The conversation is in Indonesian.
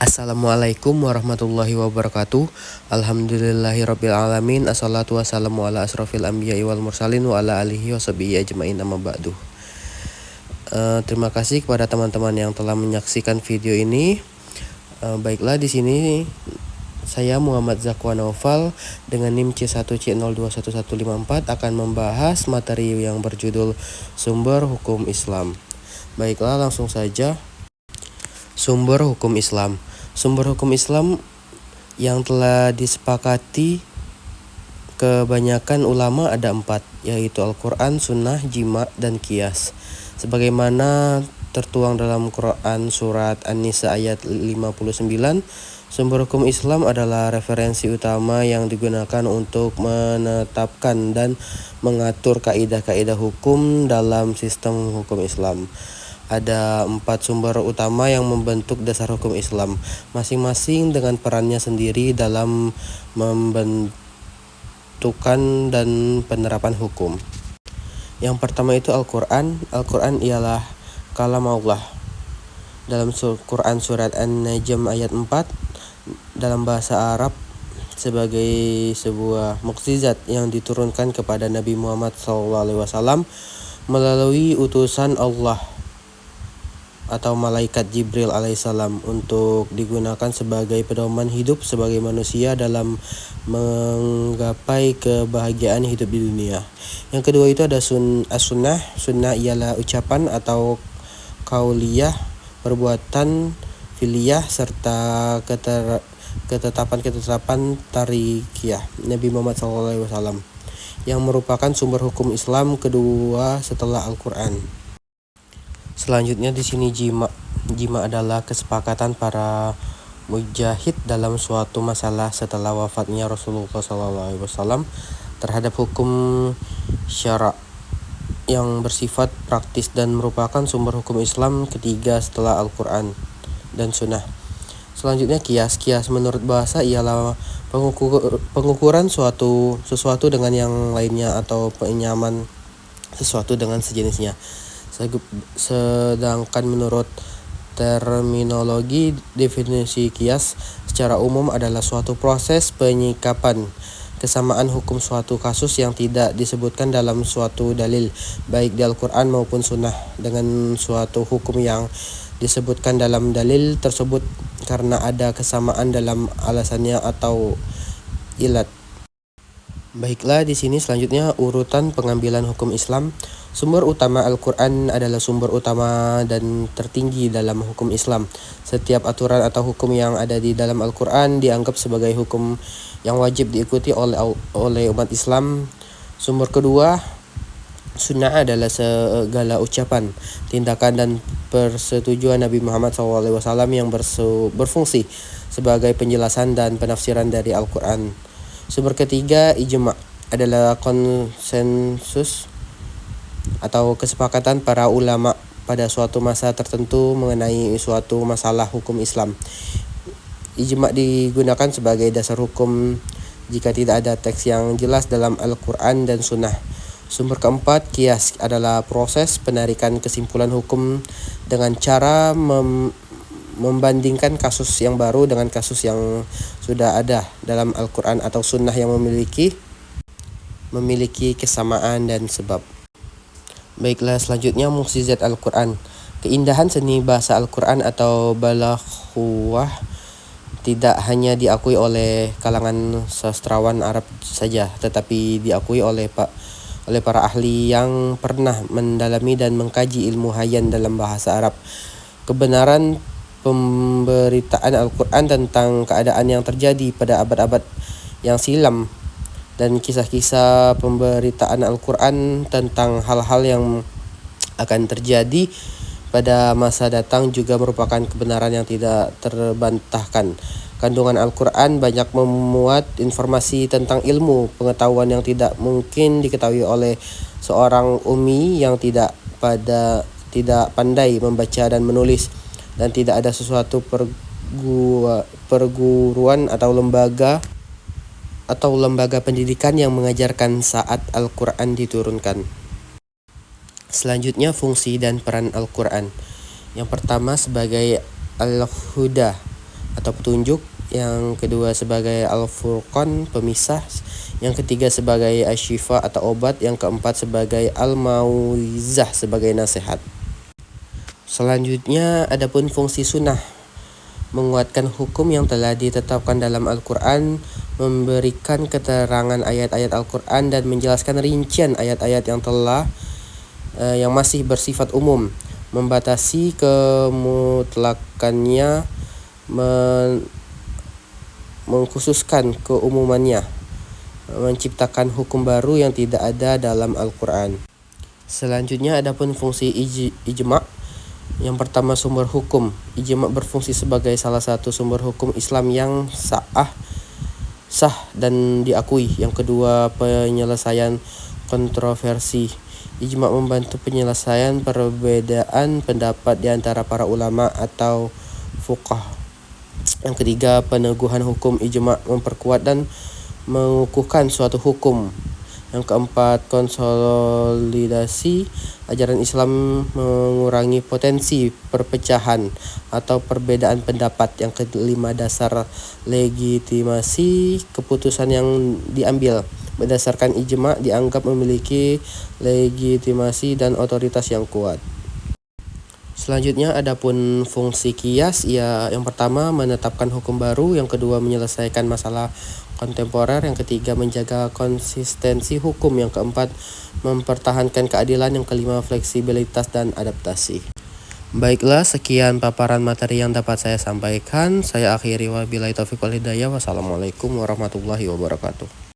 Assalamualaikum warahmatullahi wabarakatuh. Alhamdulillahirabbil alamin. Assalatu wassalamu ala asrofil anbiya'i wal mursalin wa ala alihi washabihi ajmain amma ba'du. Terima kasih kepada teman-teman yang telah menyaksikan video ini. Baiklah, di sini saya Muhammad Zakwan Naufal dengan NIM C1C021154 akan membahas materi yang berjudul Sumber Hukum Islam. Baiklah, langsung saja. Sumber hukum Islam. Sumber hukum Islam yang telah disepakati kebanyakan ulama ada 4, yaitu Al-Quran, Sunnah, Jima', dan Qiyas. Sebagaimana tertuang dalam Quran Surat An-Nisa ayat 59, sumber hukum Islam adalah referensi utama yang digunakan untuk menetapkan dan mengatur kaidah-kaidah hukum dalam sistem hukum Islam. Ada 4 sumber utama yang membentuk dasar hukum Islam, masing-masing dengan perannya sendiri dalam membentukan dan penerapan hukum. Yang pertama itu Al-Quran. Al-Quran ialah kalam Allah. Dalam Quran Surat An-Najm ayat 4, dalam bahasa Arab sebagai sebuah mukjizat yang diturunkan kepada Nabi Muhammad SAW melalui utusan Allah atau malaikat Jibril alaihissalam untuk digunakan sebagai pedoman hidup sebagai manusia dalam menggapai kebahagiaan hidup di dunia. Yang kedua itu ada sunnah. Sunnah ialah ucapan atau kauliyah, perbuatan fi'liyah, serta ketetapan tarikiyah Nabi Muhammad SAW yang merupakan sumber hukum Islam kedua setelah Al-Quran. Selanjutnya di sini jima'. Jima' adalah kesepakatan para mujahid dalam suatu masalah setelah wafatnya Rasulullah SAW terhadap hukum syara' yang bersifat praktis dan merupakan sumber hukum Islam ketiga setelah Al-Quran dan Sunnah. Selanjutnya Qiyas. Qiyas menurut bahasa ialah pengukuran sesuatu dengan yang lainnya atau penyamaan sesuatu dengan sejenisnya. Sedangkan menurut terminologi, definisi Qiyas secara umum adalah suatu proses penyikapan kesamaan hukum suatu kasus yang tidak disebutkan dalam suatu dalil, baik di Al-Quran maupun Sunnah, dengan suatu hukum yang disebutkan dalam dalil tersebut karena ada kesamaan dalam alasannya atau ilat. Baiklah, di sini selanjutnya urutan pengambilan hukum Islam. Sumber utama Al-Quran adalah sumber utama dan tertinggi dalam hukum Islam. Setiap aturan atau hukum yang ada di dalam Al-Quran dianggap sebagai hukum yang wajib diikuti oleh umat Islam. Sumber kedua, Sunnah, adalah segala ucapan, tindakan, dan persetujuan Nabi Muhammad SAW yang berfungsi sebagai penjelasan dan penafsiran dari Al-Quran. Sumber ketiga, Ijma', adalah konsensus atau kesepakatan para ulama pada suatu masa tertentu mengenai suatu masalah hukum Islam. Ijma' digunakan sebagai dasar hukum jika tidak ada teks yang jelas dalam Al-Quran dan Sunnah. Sumber keempat, Qiyas, adalah proses penarikan kesimpulan hukum dengan cara membandingkan kasus yang baru dengan kasus yang sudah ada dalam Al-Quran atau Sunnah yang memiliki kesamaan dan sebab. Baiklah, selanjutnya mukjizat Al-Quran. Keindahan seni bahasa Al-Quran atau balaghah tidak hanya diakui oleh kalangan sastrawan Arab saja, tetapi diakui oleh para ahli yang pernah mendalami dan mengkaji ilmu hayyan dalam bahasa Arab. Kebenaran pemberitaan Al-Quran tentang keadaan yang terjadi pada abad-abad yang silam dan kisah-kisah pemberitaan Al-Quran tentang hal-hal yang akan terjadi pada masa datang juga merupakan kebenaran yang tidak terbantahkan. Kandungan Al-Quran banyak memuat informasi tentang ilmu pengetahuan yang tidak mungkin diketahui oleh seorang ummi yang tidak pandai membaca dan menulis, dan tidak ada sesuatu perguruan atau lembaga pendidikan yang mengajarkan saat Al-Quran diturunkan. Selanjutnya, fungsi dan peran Al-Quran. Yang pertama, sebagai Al-Huda, atau petunjuk. Yang kedua sebagai al-furqan, pemisah. Yang ketiga sebagai asyifa atau obat. Yang keempat sebagai al-mauizah, sebagai nasihat. Selanjutnya adapun fungsi sunnah, menguatkan hukum yang telah ditetapkan dalam Al-Quran, memberikan keterangan ayat-ayat Al-Quran dan menjelaskan rincian ayat-ayat yang masih bersifat umum, membatasi kemutlakannya, mengkhususkan keumumannya, menciptakan hukum baru yang tidak ada dalam Al-Quran. Selanjutnya adapun fungsi ijma'. Yang pertama sumber hukum. Ijma' berfungsi sebagai salah satu sumber hukum Islam yang sah dan diakui. Yang kedua penyelesaian kontroversi. Ijma' membantu penyelesaian perbedaan pendapat di antara para ulama atau fuqaha. Yang ketiga peneguhan hukum. Ijma' memperkuat dan mengukuhkan suatu hukum. Yang keempat konsolidasi. Ajaran Islam mengurangi potensi perpecahan atau perbedaan pendapat. Yang kelima dasar legitimasi. Keputusan yang diambil berdasarkan ijma' dianggap memiliki legitimasi dan otoritas yang kuat. Selanjutnya adapun fungsi qiyas, yang pertama menetapkan hukum baru, yang kedua menyelesaikan masalah kontemporer, yang ketiga menjaga konsistensi hukum, yang keempat mempertahankan keadilan, yang kelima fleksibilitas dan adaptasi. Baiklah, sekian paparan materi yang dapat saya sampaikan. Saya akhiri wabillahi taufiq wal hidayah. Wassalamualaikum warahmatullahi wabarakatuh.